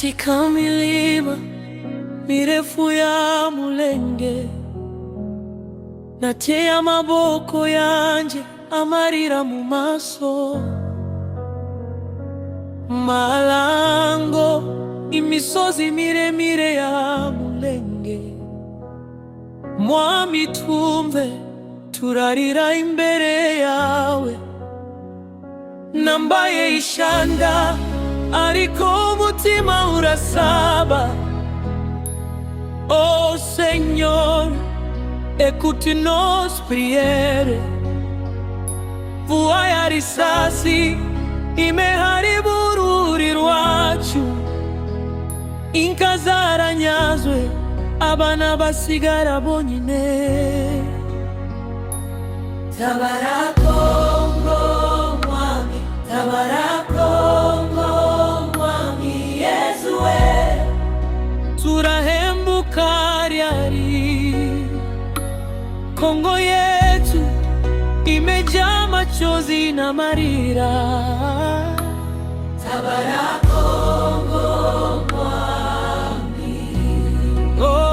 katika milima mirefu ya Mulenge, nateya amaboko yanje amarira mu maso. Malango imisozi miremire ya Mulenge, Mwami twumve turarira imbere yawe. Nambaye ishanda ariko umutima urasaba. Oh Seigneur, écoute nos prières. Mvua ya risasi imeharibu ururi rwacu, inka zaranyazwe abana basigara bonyine. Tabara Kongo Mwami, tabara Kongo Mwami Yesu we, turahembuka ryari. Kongo yetu imejaa machozi na marira. Tabara Kongo Mwami, oh.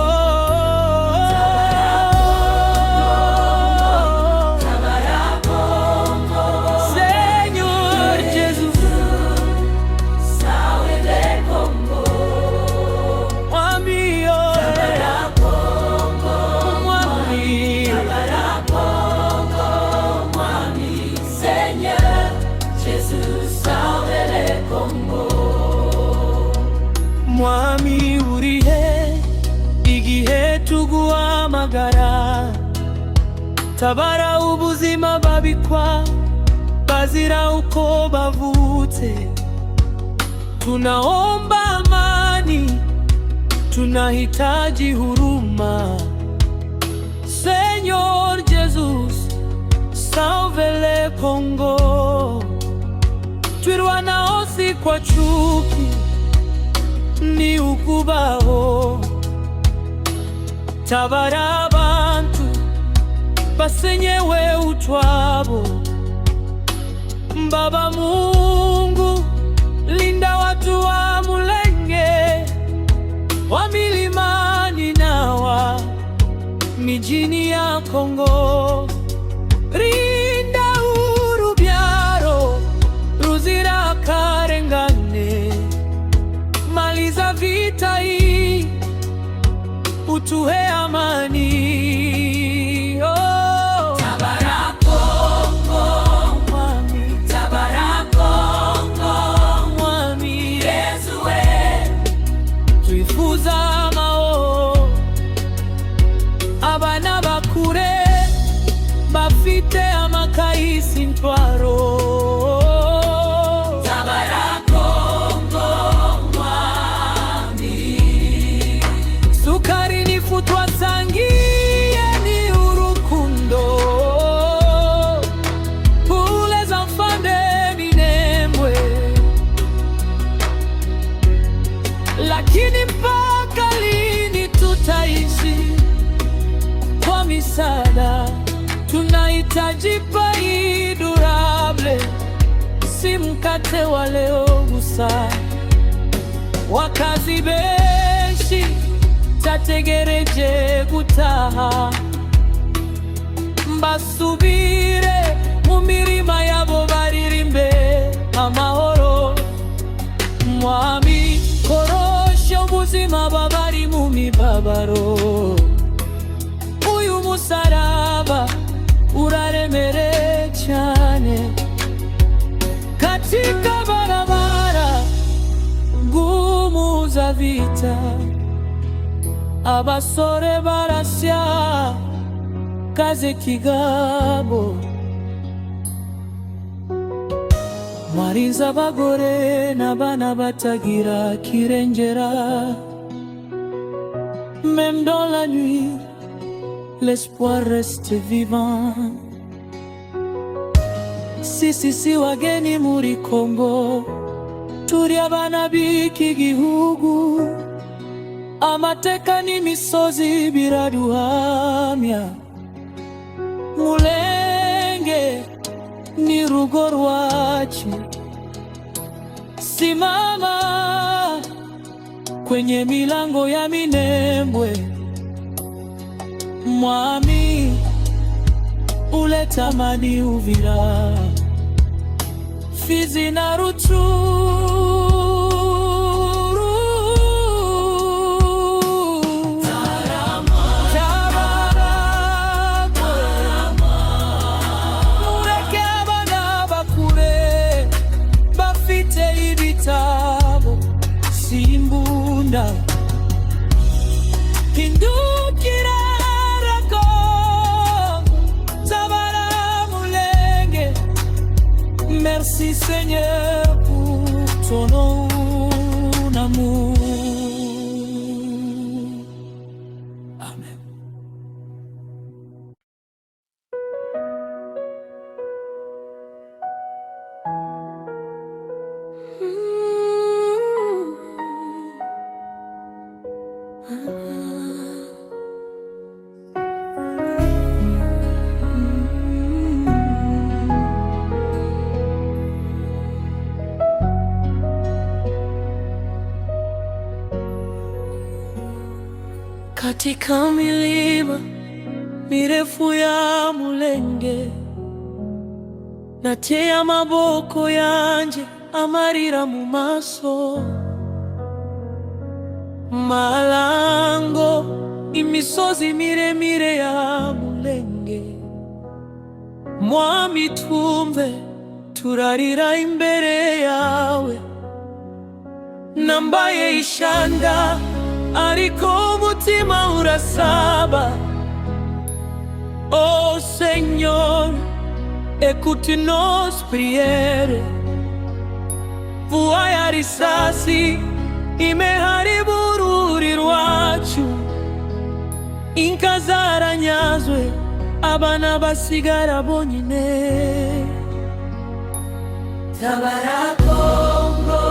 Mwami urihe igihe tuguhamagara, tabara ubuzima babikwa bazira uko bavutse. Tunaomba amani, tunahitaji huruma. Señor Jesus, sauve le Congo. Twirwanaho si kwa chuki, ni ukubaho. Tabara abantu basenyewe utwabo. Baba Mungu, linda watu wa Mulenge, wa milimani na wa mijini ya Kongo. Rinda Urubyaro, Ruzira Karengane, maliza vita hii, utuhe amani. Tabara Kongo Mwami, tabara Kongo Mwami Yesu we, twifuza amahoro. Abana bakure bafite amakayisi ntwaro. Lakini mpaka lini tutaishi kwa misaada? Tunahitaji pai durable, si mkate wa leo gusa. Wakazi benshi tategereje gutaha, mbasubire mu mirima yabo baririmbe amahoro. Mwami korosha ubuzima babari mu mibabaro. Uyu musaraba uraremere cyane, katika barabara ngumu za vita. Abasore barasya kaze kigabo, mariza abagore n'abana batagira kirengera. Même dans la nuit, l'espoir reste vivant. Sisi wageni muri Kongo, turi abana b'iki gihugu. Amateka n'imisozi biraduhamya. Mulenge ni rugo rwacu. Simama kwenye milango ya Minembwe. Mwami uleta amani Uvira, Fizi na Rutshuru. Mureke abana bakure bafite ibitabo simbunda. Hindukira rako Tabara Mulenge. Merci Seigneur pour ton amour. Amen. Katika milima mirefu ya Mulenge, natea maboko yanje amarira mu maso. Malango imisozi miremire ya Mulenge, Mwami twumve turarira imbere yawe. Nambaye ishanda ariko umutima urasaba. Oh Seigneur, écoute nos prières. Mvua ya risasi imeharibu ururi rwacu, inka zaranyazwe abana basigara bonyine. Tabara Kongo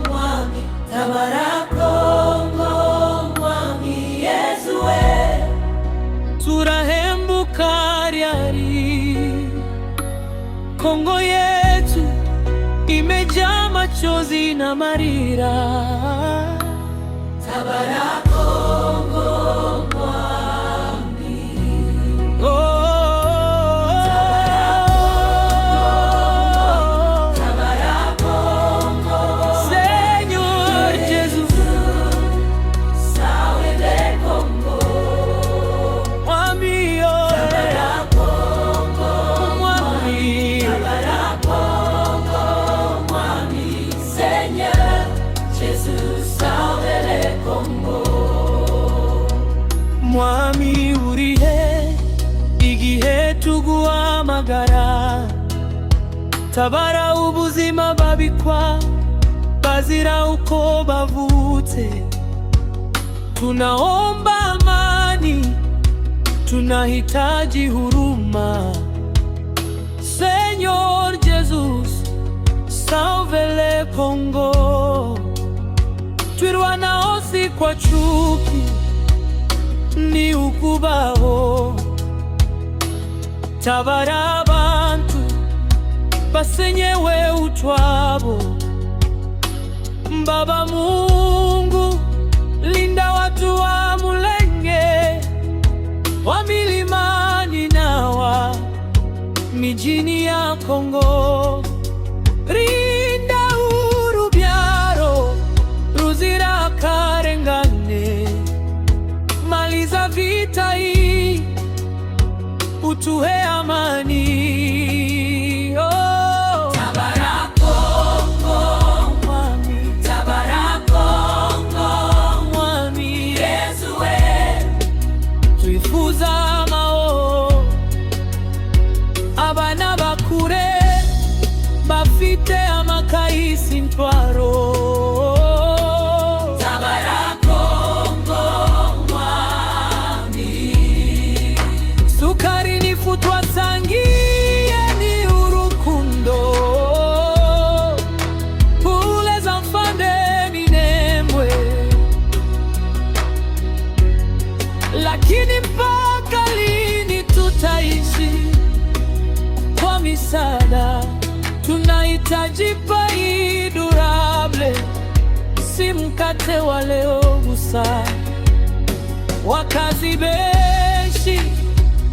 Mwami, Tabara Kongo Mwami Yesu we. Turahembuka ryari, Kongo yetu imejaa machozi na marira. Tabara Kongo Mwami, Tabara Kongo, Seigneur Jesus, sauve le Congo. Mwami Tabara Kongo Mwami, Tabara Kongo Mwami, Seigneur Jesus, sauve le Congo. Mwami urihe igihe tuguhamagara. Tabara ubuzima babikwa bazira uko bavutse. Tunaomba amani, tunahitaji huruma. Seigneur Jesus, sauve le Congo. Twirwanaho si kwa chuki, ni ukubaho. Tabara abantu basenyewe utwabo. Baba Mungu, linda watu wa Mulenge, wa milimani na wa mijini ya Kongo. Rinda Urubyaro, Ruzira Karengane. Maliza vita hii, utuhe amani. Tabara Kongo Mwami, Tabara Kongo Mwami Yesu we. Twifuza amahoro, abana bakure bafite amakahisi ntwaro. Tabara Kongo Mwami, sukari nifutwa sangie ni urukundo. Pour les enfants de Minembwe, lakini mpaka lini tutaishi kwa misaada? Tunahitaji pai durable, si mkate wa leo gusa, wakazi benshi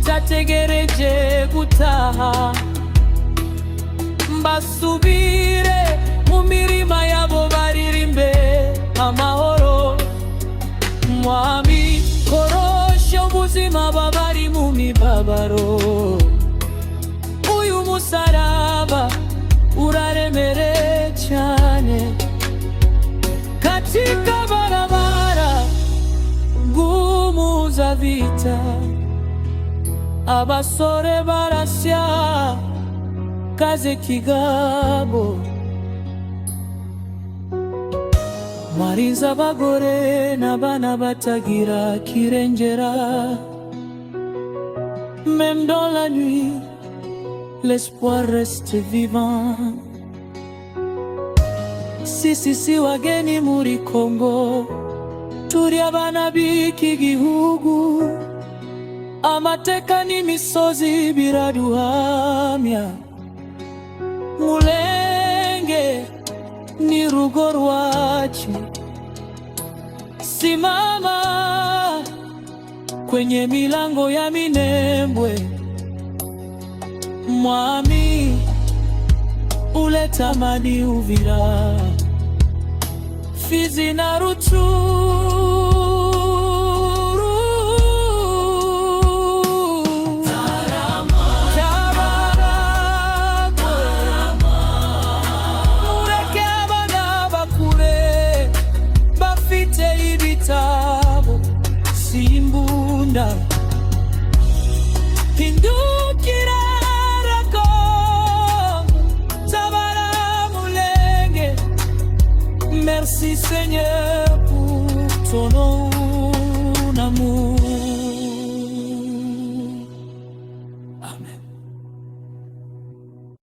tategereje gutaha, mbasubire mu mirima yabo baririmbe amahoro. Mwami korosha ubuzima babari mu mibabaro, uyu musaraba uraremere cyane. Katika barabara ngumu za vita, abasore barasya kaze kigabo, mariza abagore n'abana batagira kirengera. Même dans la nuit, l'espoir reste vivant. Sisi si wageni muri Kongo, turi abana b'iki gihugu. Amateka n'imisozi biraduhamya, Mulenge ni rugo rwacu. Simama kwenye milango ya Minembwe, Mwami uleta amani Uvira, Fizi na Rutshuru. Simbunda pindukira Rakongo, Tabara Mulenge. Merci Seigneur pour ton nom.